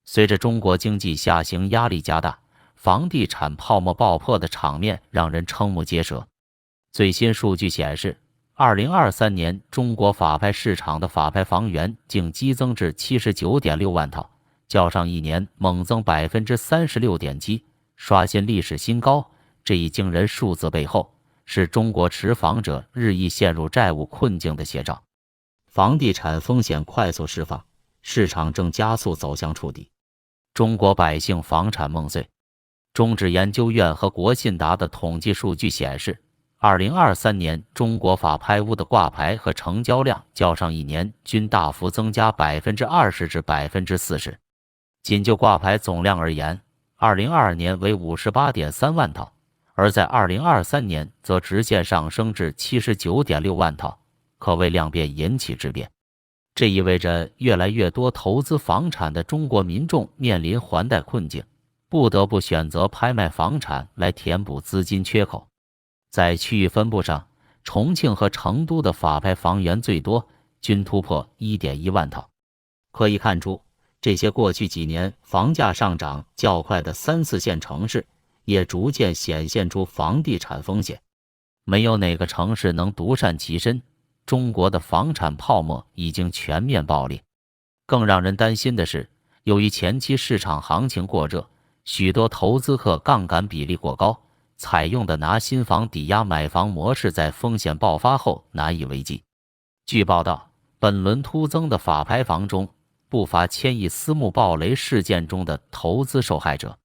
随着中国经济下行压力加大，房地产泡沫爆破的场面让人瞠目结舌。最新数据显示，2023年中国法拍市场的法拍房源竟激增至79.6万套，较上一年猛增36.7%，刷新历史新高。这一惊人数字背后，是中国持房者日益陷入债务困境的写照。房地产风险快速释放，市场正加速走向触底。中国百姓房产梦碎。中指研究院和国信达的统计数据显示，2023年中国法拍屋的挂牌和成交量较上一年均大幅增加20%至40%。仅就挂牌总量而言，2022年为58.3万套，而在2023年则直线上升至79.6万套，可谓量变引起质变。这意味着越来越多投资房产的中国民众面临还贷困境，不得不选择拍卖房产来填补资金缺口。在区域分布上，重庆和成都的法拍房源最多，均突破1.1万套。可以看出，这些过去几年房价上涨较快的3、4线城市，也逐渐显现出房地产风险。没有哪个城市能独善其身，中国的房产泡沫已经全面爆裂。更让人担心的是，由于前期市场行情过热，许多投资客杠杆比例过高，采用的拿新房抵押买房模式在风险爆发后难以为继。据报道，本轮突增的法拍房中，不乏千亿私募暴雷事件中的投资受害者。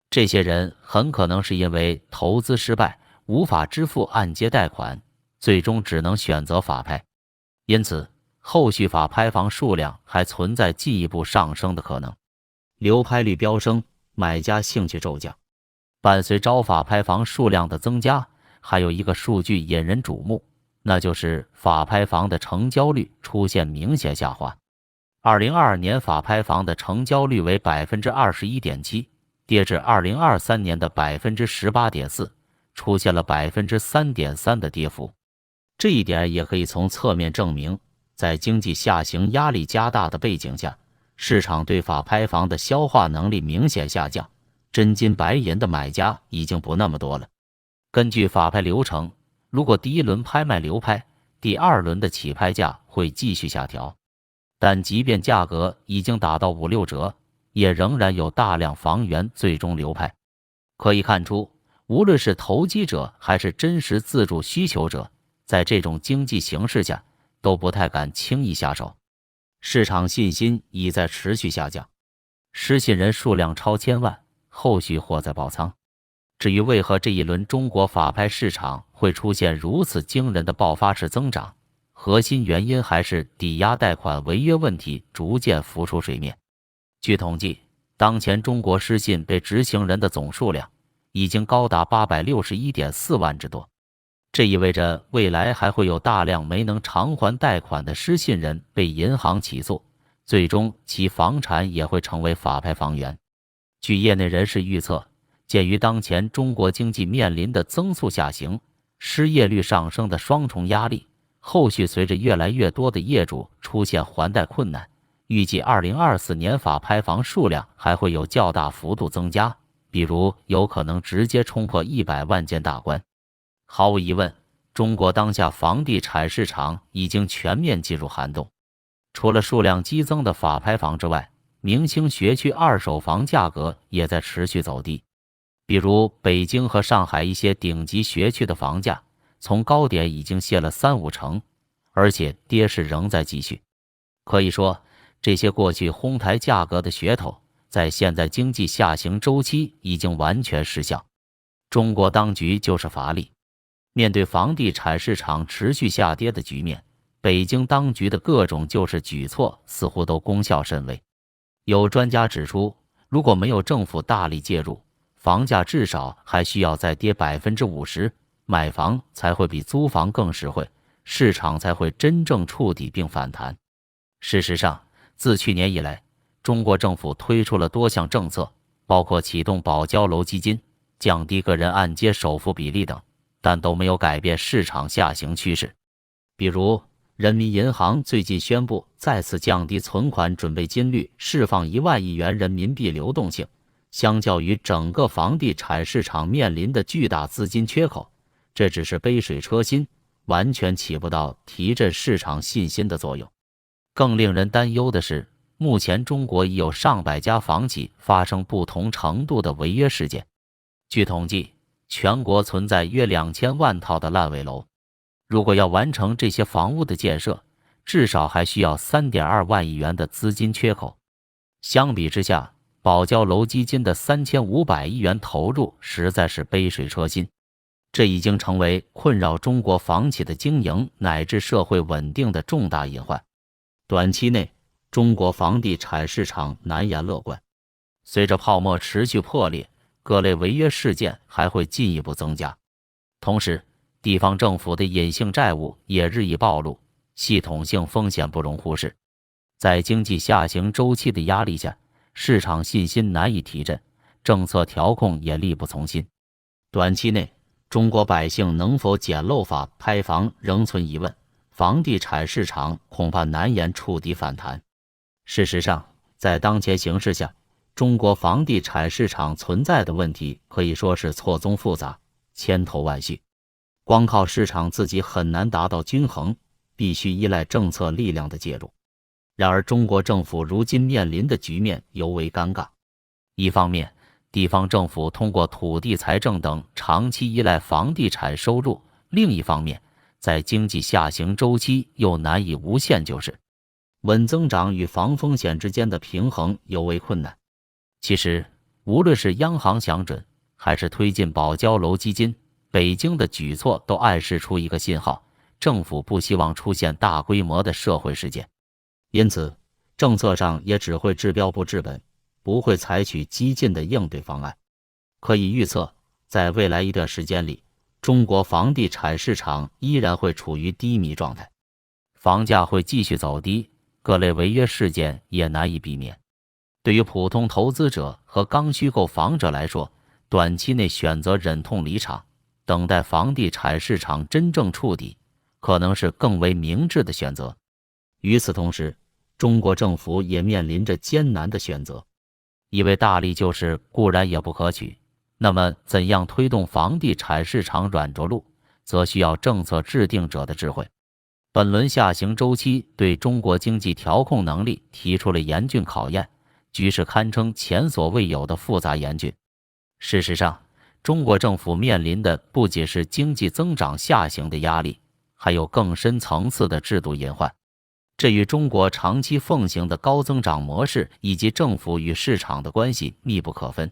这些人很可能是因为投资失败，无法支付按揭贷款，最终只能选择法拍。因此，后续法拍房数量还存在进一步上升的可能。流拍率飙升，买家兴趣骤降。伴随招法拍房数量的增加，还有一个数据引人瞩目，那就是法拍房的成交率出现明显下滑。2022年法拍房的成交率为 21.7%， 跌至2023年的 18.4%， 出现了 3.3% 的跌幅。这一点也可以从侧面证明，在经济下行压力加大的背景下，市场对法拍房的消化能力明显下降，真金白银的买家已经不那么多了。根据法拍流程，如果第一轮拍卖流拍，第二轮的起拍价会继续下调。但即便价格已经打到5、6折，也仍然有大量房源最终流拍。可以看出，无论是投机者还是真实自住需求者，在这种经济形势下，都不太敢轻易下手。市场信心已在持续下降，失信人数量超千万，后续或在爆仓。至于为何这一轮中国法拍市场会出现如此惊人的爆发式增长，核心原因还是抵押贷款违约问题逐渐浮出水面。据统计，当前中国失信被执行人的总数量已经高达861.4万之多。这意味着未来还会有大量没能偿还贷款的失信人被银行起诉，最终其房产也会成为法拍房源。据业内人士预测，鉴于当前中国经济面临的增速下行、失业率上升的双重压力，后续随着越来越多的业主出现还贷困难，预计2024年法拍房数量还会有较大幅度增加，比如有可能直接冲破100万件大关。毫无疑问，中国当下房地产市场已经全面进入寒冬。除了数量激增的法拍房之外，明星学区二手房价格也在持续走低。比如北京和上海一些顶级学区的房价，从高点已经泻了3、5成，而且跌势仍在继续。可以说，这些过去哄抬价格的噱头，在现在经济下行周期已经完全失效。中国当局就是乏力。面对房地产市场持续下跌的局面，北京当局的各种救市举措似乎都功效甚微。有专家指出，如果没有政府大力介入，房价至少还需要再跌50%，买房才会比租房更实惠，市场才会真正触底并反弹。事实上，自去年以来，中国政府推出了多项政策，包括启动保交楼基金、降低个人按揭首付比例等，但都没有改变市场下行趋势。比如，人民银行最近宣布再次降低存款准备金率，释放1万亿元人民币流动性。相较于整个房地产市场面临的巨大资金缺口，这只是杯水车薪，完全起不到提振市场信心的作用。更令人担忧的是，目前中国已有上百家房企发生不同程度的违约事件。据统计，全国存在约2000万套的烂尾楼。如果要完成这些房屋的建设，至少还需要3.2万亿元的资金缺口。相比之下，保交楼基金的3500亿元投入实在是杯水车薪，这已经成为困扰中国房企的经营乃至社会稳定的重大隐患。短期内，中国房地产市场难言乐观。随着泡沫持续破裂，各类违约事件还会进一步增加。同时，地方政府的隐性债务也日益暴露，系统性风险不容忽视。在经济下行周期的压力下，市场信心难以提振，政策调控也力不从心。短期内，中国百姓能否捡漏法拍房仍存疑问，房地产市场恐怕难言触底反弹。事实上，在当前形势下，中国房地产市场存在的问题可以说是错综复杂，千头万绪。光靠市场自己很难达到均衡，必须依赖政策力量的介入。然而，中国政府如今面临的局面尤为尴尬。一方面，地方政府通过土地财政等长期依赖房地产收入；另一方面，在经济下行周期又难以无限救市，稳增长与防风险之间的平衡尤为困难。其实，无论是央行降准，还是推进保交楼基金，北京的举措都暗示出一个信号：政府不希望出现大规模的社会事件。因此，政策上也只会治标不治本，不会采取激进的应对方案。可以预测，在未来一段时间里，中国房地产市场依然会处于低迷状态，房价会继续走低，各类违约事件也难以避免。对于普通投资者和刚需购房者来说，短期内选择忍痛离场，等待房地产市场真正触底，可能是更为明智的选择。与此同时，中国政府也面临着艰难的选择。一味大力救市固然也不可取，那么怎样推动房地产市场软着陆，则需要政策制定者的智慧。本轮下行周期对中国经济调控能力提出了严峻考验，局势堪称前所未有的复杂严峻。事实上，中国政府面临的不仅是经济增长下行的压力，还有更深层次的制度隐患。这与中国长期奉行的高增长模式以及政府与市场的关系密不可分。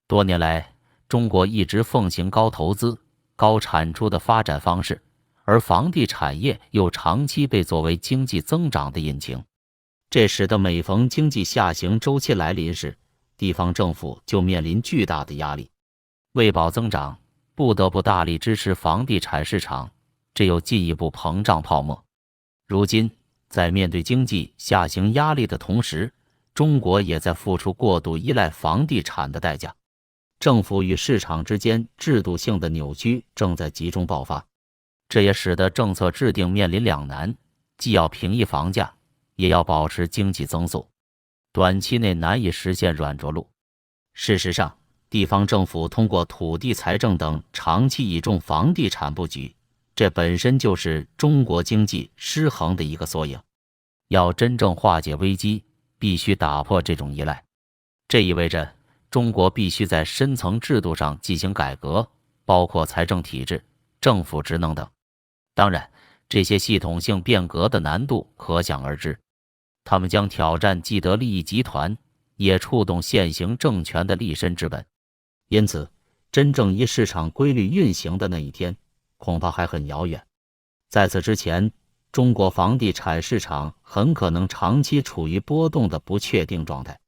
多年来，中国一直奉行高投资、高产出的发展方式，而房地产业又长期被作为经济增长的引擎。这使得每逢经济下行周期来临时，地方政府就面临巨大的压力。为保增长，不得不大力支持房地产市场，这又进一步膨胀泡沫。如今，在面对经济下行压力的同时，中国也在付出过度依赖房地产的代价。政府与市场之间制度性的扭曲正在集中爆发，这也使得政策制定面临两难，既要平抑房价，也要保持经济增速，短期内难以实现软着陆。事实上，地方政府通过土地财政等长期倚重房地产布局，这本身就是中国经济失衡的一个缩影。要真正化解危机，必须打破这种依赖。这意味着中国必须在深层制度上进行改革，包括财政体制、政府职能等。当然，这些系统性变革的难度可想而知，他们将挑战既得利益集团，也触动现行政权的立身之本。因此，真正依市场规律运行的那一天，恐怕还很遥远。在此之前，中国房地产市场很可能长期处于波动的不确定状态。